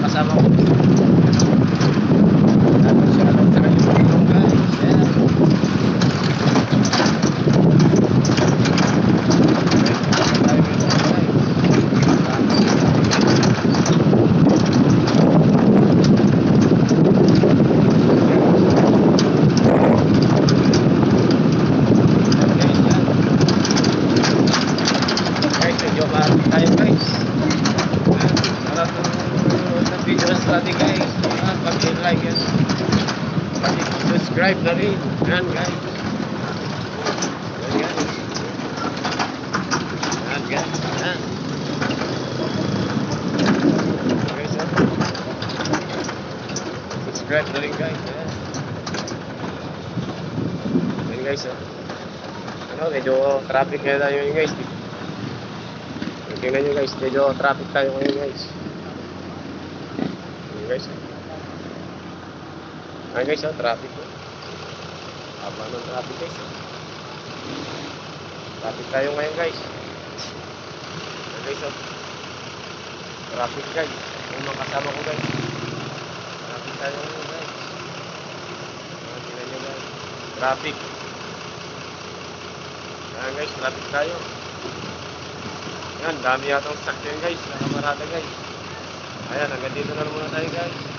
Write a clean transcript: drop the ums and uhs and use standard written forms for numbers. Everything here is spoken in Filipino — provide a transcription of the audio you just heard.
kasama ko. Tapos siya lang sa kanyang guys. Ayan. Medyo maraming tayo guys. Sarap ng videos natin guys. Pag-like yan. Pag-subscribe na rin. Yan guys. Yan guys. Yan guys. Yan. Guys, subscribe na rin guys. Yan. Yan guys. Ano, medyo traffic na tayo yun guys. Tingnan nyo guys, medyo traffic tayo ngayon guys. Ayan guys. Ayan guys, traffic. Haba ng traffic guys. Traffic tayo ngayon guys. Ayan guys. Traffic guys. Yung mga kasama ko guys. Traffic tayo ngayon guys. Tingnan nyo guys. Traffic. Ayan guys, traffic tayo. Yan, dami yatang sakyan guys, nakamarada guys. Ayan, hanggang dito na muna tayo guys.